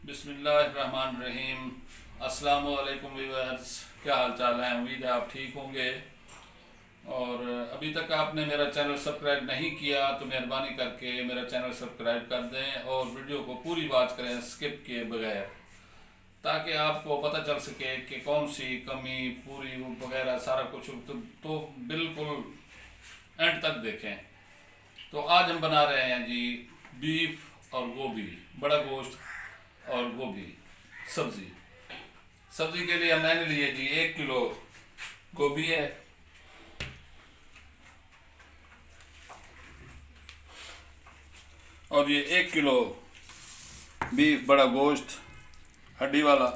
बिस्मिल्लाहिर्रहमानिर्रहीम। अस्सलामु अलैकुम व्यूअर्स, क्या हाल चाल है। उम्मीद है आप ठीक होंगे। और अभी तक आपने मेरा चैनल सब्सक्राइब नहीं किया तो मेहरबानी करके मेरा चैनल सब्सक्राइब कर दें और वीडियो को पूरी वॉच करें स्किप किए बगैर, ताकि आपको पता चल सके कि कौन सी कमी पूरी वगैरह सारा कुछ तो बिल्कुल एंड तक देखें। तो आज हम बना रहे हैं जी बीफ और गोभी, बड़ा गोश्त और गोभी सब्जी। सब्जी के लिए मैंने लिए जी 1 किलो गोभी है, और ये 1 किलो बीफ बड़ा गोश्त हड्डी वाला,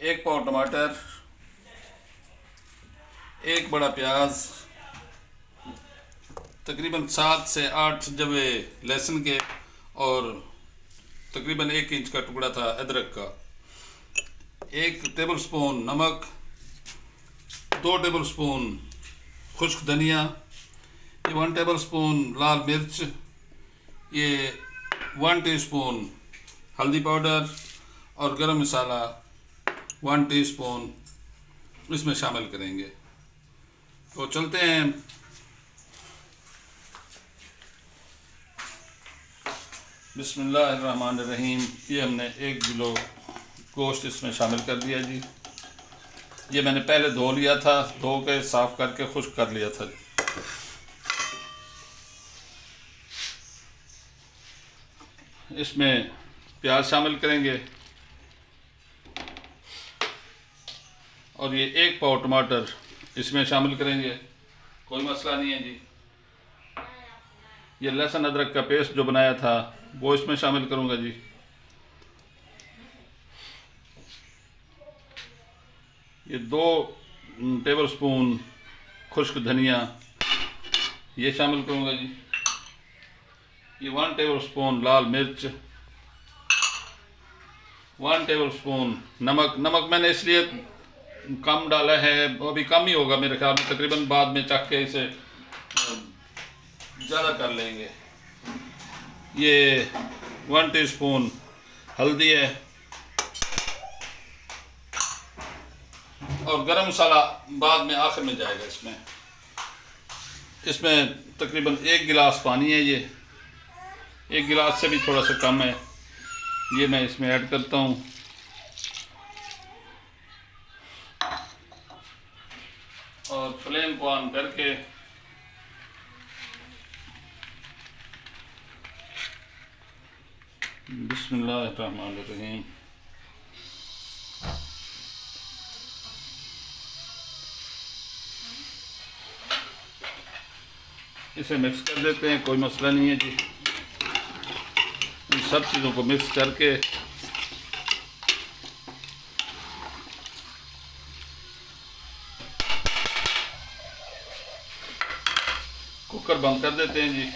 1 पाव टमाटर, 1 बड़ा प्याज, तकरीबन 7 से 8 जवे लहसुन के, और तकरीबन 1 इंच का टुकड़ा था अदरक का, 1 टेबलस्पून नमक, 2 टेबलस्पून खुश्क धनिया, ये 1 टेबलस्पून लाल मिर्च, ये 1 टीस्पून हल्दी पाउडर और गरम मसाला 1 टीस्पून इसमें शामिल करेंगे। तो चलते हैं। बिस्मिल्लाहिर्रहमानिर्रहीम। ये हमने 1 किलो गोश्त इसमें शामिल कर दिया जी। ये मैंने पहले धो लिया था, धो के साफ़ करके खुश्क कर लिया था। इसमें प्याज शामिल करेंगे और ये 1 पाव टमाटर इसमें शामिल करेंगे, कोई मसला नहीं है जी। ये लहसुन अदरक का पेस्ट जो बनाया था वो इसमें शामिल करूँगा जी। ये 2 टेबलस्पून खुश्क धनिया ये शामिल करूँगा जी। ये 1 टेबलस्पून लाल मिर्च, 1 टेबलस्पून नमक मैंने इसलिए कम डाला है, अभी कम ही होगा मेरे ख्याल में, तकरीबन बाद में चख के इसे ज़्यादा कर लेंगे। ये 1 टीस्पून हल्दी है, और गरम मसाला बाद में आखिर में जाएगा इसमें। इसमें तकरीबन 1 गिलास पानी है, ये 1 गिलास से भी थोड़ा सा कम है, ये मैं इसमें ऐड करता हूँ। और फ्लेम को ऑन करके बिस्मिल्लाहिर्रहमानिर्रहीम इसे मिक्स कर देते हैं, कोई मसला नहीं है जी। इन सब चीज़ों को मिक्स करके कुकर बंद कर देते हैं जी।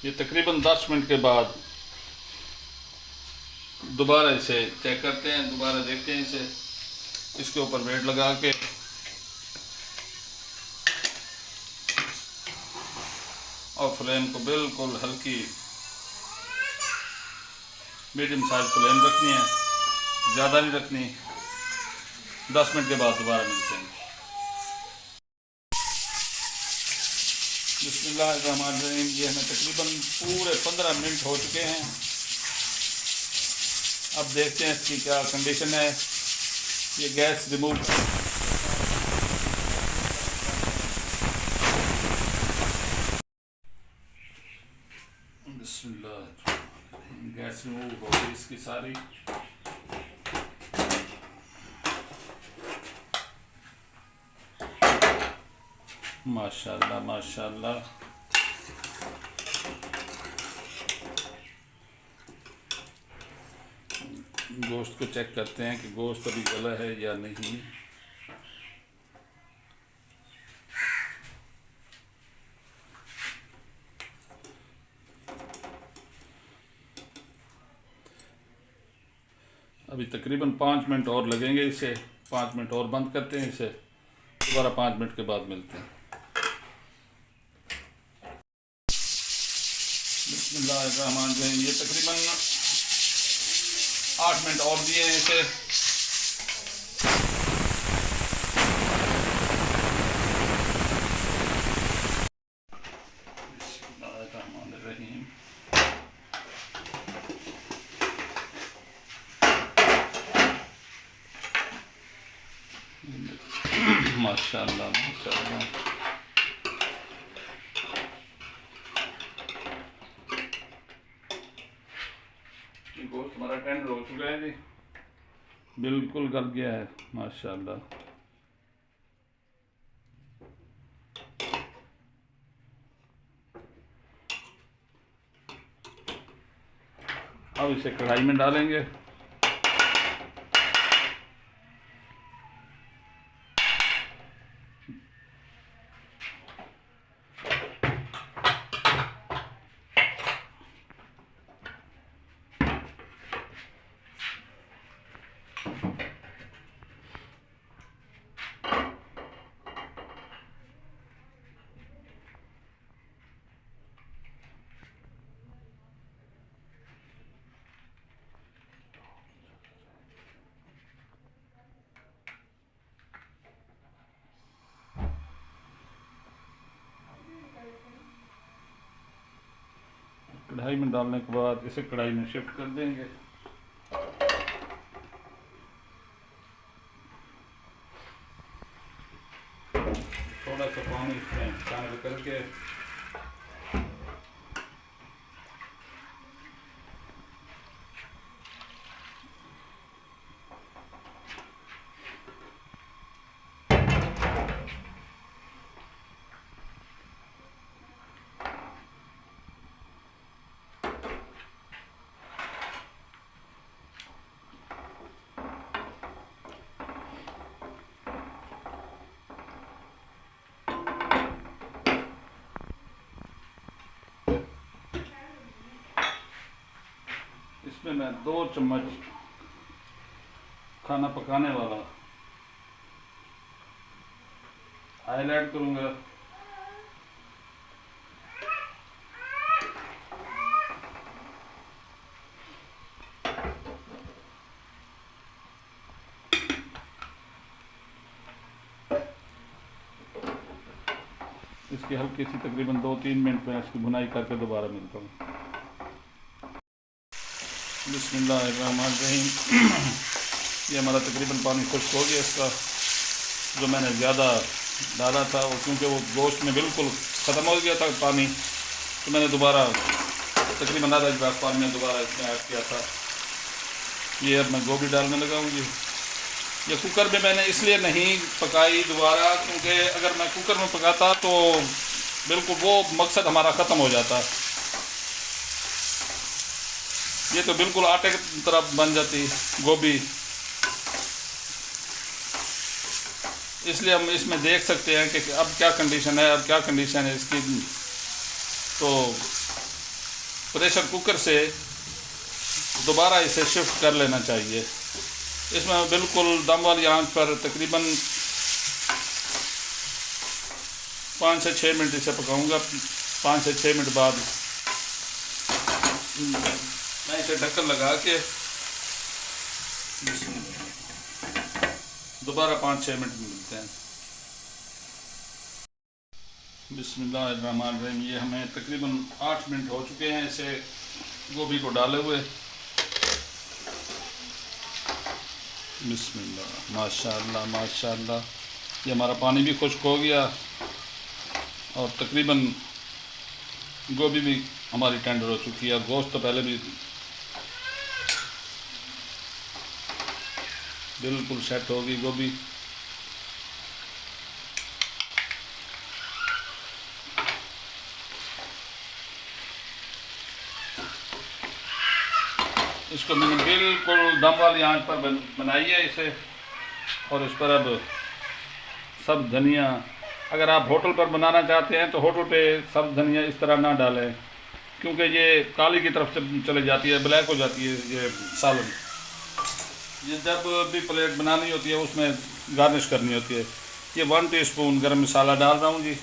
ये तकरीबन 10 मिनट के बाद दोबारा इसे चेक करते हैं, दोबारा देखते हैं इसे, इसके ऊपर वेट लगा के। और फ्लेम को बिल्कुल हल्की मीडियम साइज फ्लेम रखनी है, ज़्यादा नहीं रखनी। 10 मिनट के बाद दोबारा मिलते हैं। बिस्मिल्लाहिर्रहमानिर्रहीम। ये हमें तकरीबन पूरे 15 मिनट हो चुके हैं। अब देखते हैं इसकी क्या कंडीशन है। ये गैस रिमूव, बिस्मिल्लाहिर्रहमानिर्रहीम, गैस रिमूव हो गई इसकी सारी। माशाल्लाह माशाल्लाह। गोश्त को चेक करते हैं कि गोश्त अभी गला है या नहीं। अभी तकरीबन 5 मिनट और लगेंगे इसे, 5 मिनट और बंद करते हैं इसे, दोबारा 5 मिनट के बाद मिलते हैं। बिस्मिल्लाहिर्रहमानिर्रहीम। ये तकरीबन 8 मिनट और दिए हैं इसे। बिस्मिल्लाहिर्रहमानिर्रहीम। माशाअल्लाह माशाअल्लाह। गोश्त हमारा टेंडर हो चुका है जी, बिल्कुल गल गया है माशाअल्लाह। अब इसे कढ़ाई में डालेंगे। कढ़ाई में डालने के बाद इसे कढ़ाई में शिफ्ट कर देंगे। थोड़ा सा पानी इसमें शामिल करके इसमें मैं 2 चम्मच खाना पकाने वाला ऑयल ऐड करूँगा। इसकी हल्की सी तकरीबन 2-3 मिनट में इसकी भुनाई करके दोबारा मिलता हूँ। बिस्मिल्लाहिर्रहमानिर्रहीम। ये हमारा तकरीबन पानी खुश्क हो गया इसका। जो मैंने ज़्यादा डाला था वो, क्योंकि वो गोश्त में बिल्कुल ख़त्म हो गया था पानी, तो मैंने दोबारा तकरीबन आधा गिलास पानी में दोबारा इसमें ऐड किया था। ये अब मैं गोभी डालने लगा हूँ जी। ये कुकर में मैंने इसलिए नहीं पकाई दोबारा, क्योंकि अगर मैं कुकर में पकाता तो बिल्कुल वो मकसद हमारा ख़त्म हो जाता। ये तो बिल्कुल आटे की तरह बन जाती गोभी। इसलिए हम इसमें देख सकते हैं कि अब क्या कंडीशन है, अब क्या कंडीशन है इसकी। तो प्रेशर कुकर से दोबारा इसे शिफ्ट कर लेना चाहिए। इसमें बिल्कुल दम वाली आंच पर तकरीबन 5 से 6 मिनट इसे पकाऊंगा। 5 से 6 मिनट बाद मैं इसे ढक्कन लगा के दोबारा 5-6 मिनट में मिलते हैं। बिस्मिल्लाहिर्रहमानिर्रहीम। ये हमें तकरीबन 8 मिनट हो चुके हैं इसे गोभी को डाले हुए। बिस्मिल्लाह माशाअल्लाह माशाअल्लाह। ये हमारा पानी भी खुश्क हो गया और तकरीबन गोभी भी हमारी टेंडर हो चुकी है। गोश्त तो पहले भी बिल्कुल सेट हो गई गोभी। इसको मैंने बिल्कुल दम वाली आंच पर बनाई है इसे। और इस पर अब सब धनिया, अगर आप होटल पर बनाना चाहते हैं तो होटल पे सब धनिया इस तरह ना डालें, क्योंकि ये काली की तरफ चले जाती है, ब्लैक हो जाती है ये सालन। ये जब भी प्लेट बनानी होती है उसमें गार्निश करनी होती है। ये 1 टीस्पून गरम मसाला डाल रहा हूँ जी।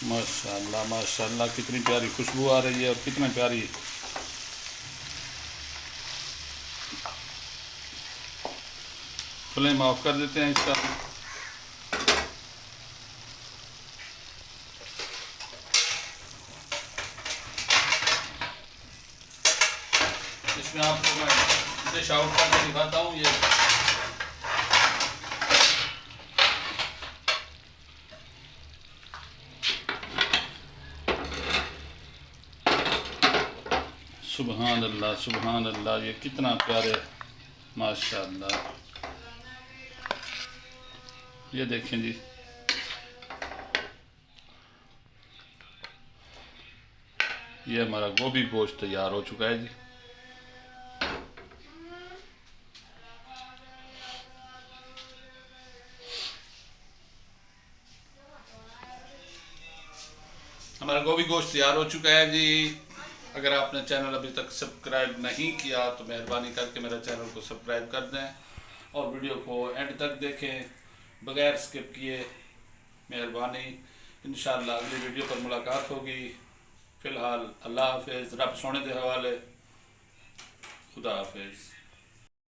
माशाल्लाह माशाल्लाह, कितनी प्यारी खुशबू आ रही है और कितना प्यारी। फ्लेम ऑफ कर देते हैं इसका। इसमें आपको मैं डिश आउट करके दिखाता हूँ। ये सुबहान अल्लाह सुबहान अल्लाह, ये कितना प्यारे माशाल्लाह। ये देखें जी, ये हमारा गोभी गोश्त तैयार हो चुका है जी। हमारा गोभी गोश्त तैयार हो चुका है जी। अगर आपने चैनल अभी तक सब्सक्राइब नहीं किया तो मेहरबानी करके मेरा चैनल को सब्सक्राइब कर दें और वीडियो को एंड तक देखें बगैर स्किप किए, मेहरबानी। इंशाअल्लाह अगली वीडियो पर मुलाकात होगी। फ़िलहाल अल्लाह हाफ़िज़, रब सोने के हवाले, खुदा हाफ़िज़।